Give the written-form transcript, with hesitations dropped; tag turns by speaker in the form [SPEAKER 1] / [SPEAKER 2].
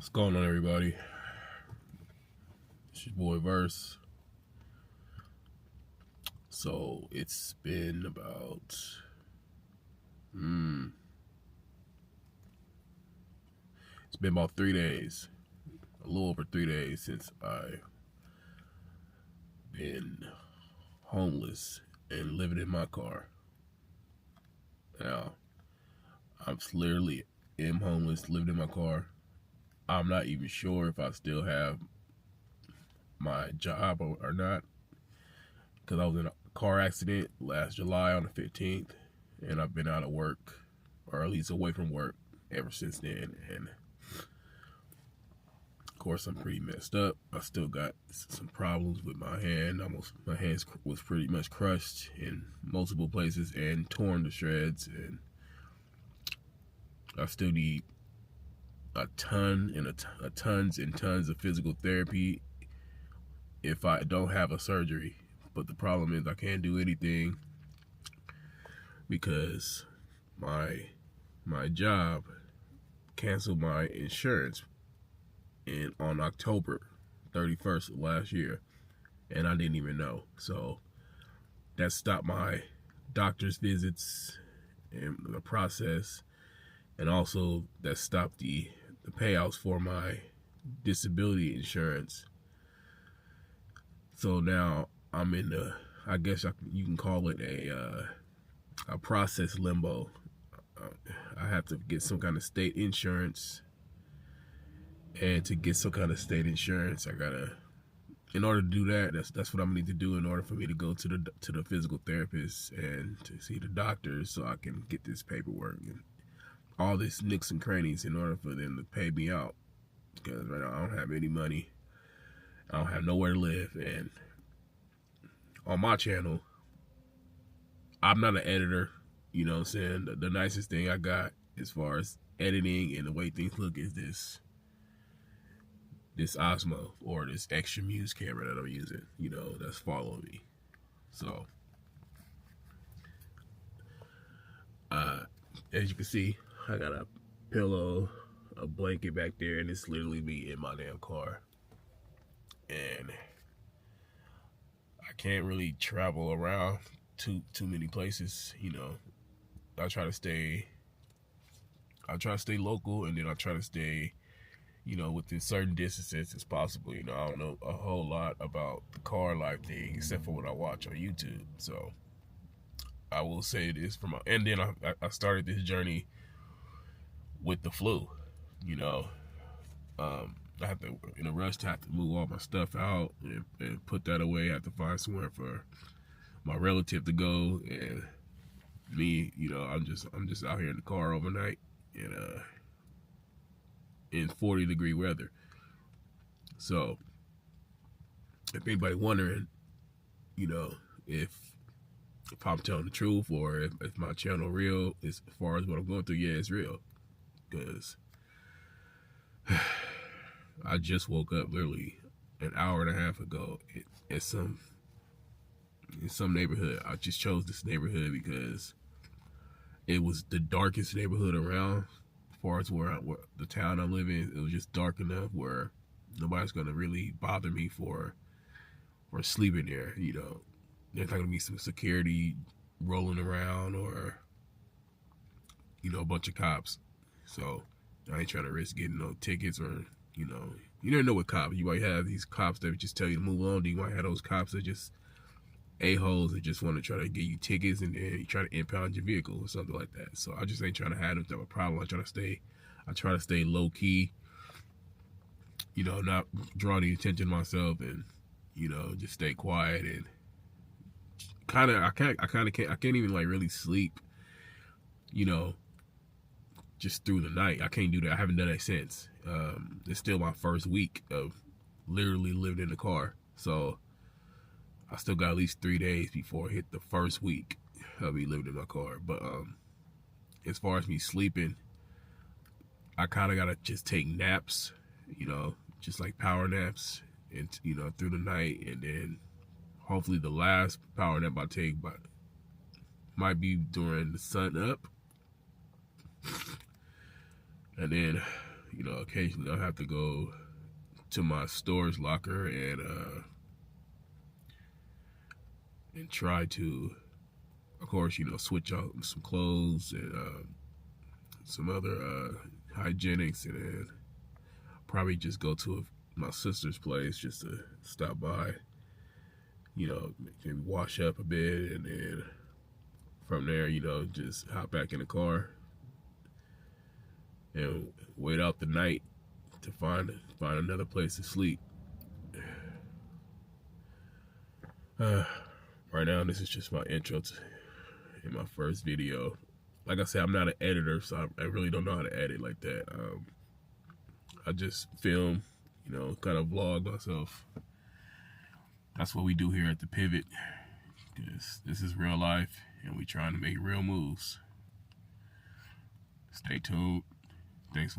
[SPEAKER 1] What's going on, everybody? It's your boy Verse. So it's been about it's been about 3 days, a little over 3 days since I've been homeless and living in my car. Now, I'm literally homeless, living in my car. I'm not even sure if I still have my job or not, because I was in a car accident last July on the 15th, and I've been out of work, or at least away from work, ever since then. And of course, I'm pretty messed up. I still got some problems with my hand. My hand was pretty much crushed in multiple places and torn to shreds, and I still need tons and tons of physical therapy if I don't have a surgery. But the problem is I can't do anything because my job canceled my insurance on October 31st of last year, and I didn't even know. So that stopped my doctor's visits and the process, and also that stopped the payouts for my disability insurance. So now I'm in the, I guess you can call it a process limbo. I have to get some kind of state insurance, and to get some kind of state insurance, in order to do that, that's what I'm gonna need to do in order for me to go to the physical therapist and to see the doctors, so I can get this paperwork and all this nicks and crannies in order for them to pay me out. Because right now I don't have any money, I don't have nowhere to live, and on my channel, I'm not an editor. You know what I'm saying? The nicest thing I got as far as editing and the way things look is this Osmo, or this extra muse camera that I'm using, that's following me. So as you can see, I got a pillow, a blanket back there, and it's literally me in my damn car. And I can't really travel around too many places. I try to stay local, and then I try to stay within certain distances as possible. I don't know a whole lot about the car life thing except for what I watch on YouTube. So I will say this and then I started this journey with the flu. I have to, in a rush, to have to move all my stuff out and put that away. I have to find somewhere for my relative to go, and me, I'm just out here in the car overnight in 40-degree weather. So if anybody wondering, if I'm telling the truth, or if my channel real as far as what I'm going through, yeah, it's real. Because I just woke up literally an hour and a half ago in some neighborhood. I just chose this neighborhood because it was the darkest neighborhood around. As far as where the town I live in, it was just dark enough where nobody's gonna really bother me for sleeping there. There's not gonna be some security rolling around, or a bunch of cops. So I ain't trying to risk getting no tickets, or you never know with cops. You might have these cops that just tell you to move on. You might have those cops that just a-holes that just want to try to get you tickets, and then you try to impound your vehicle or something like that. So I just ain't trying to have them type of problem. I try to stay low key, not draw the attention to myself, and just stay quiet, and I can't even like really sleep, just through the night. I can't do that. I haven't done that since. It's still my first week of literally living in the car. So I still got at least 3 days before I hit the first week of me living in my car. But as far as me sleeping, I kind of got to just take naps, just like power naps, and through the night. And then hopefully the last power nap I take might be during the sun up. And then, you know, occasionally I'll have to go to my storage locker and try to, of course, you know, switch out some clothes and some other hygienics, and then probably just go to my sister's place just to stop by, you know, maybe wash up a bit, and then from there, you know, just hop back in the car and wait out the night to find another place to sleep. Right now, this is just my intro in my first video. Like I said, I'm not an editor, so I really don't know how to edit like that. I just film, you know, kind of vlog myself. That's what we do here at the Pivot, because this is real life, and we trying to make real moves. Stay tuned. Thanks for watching.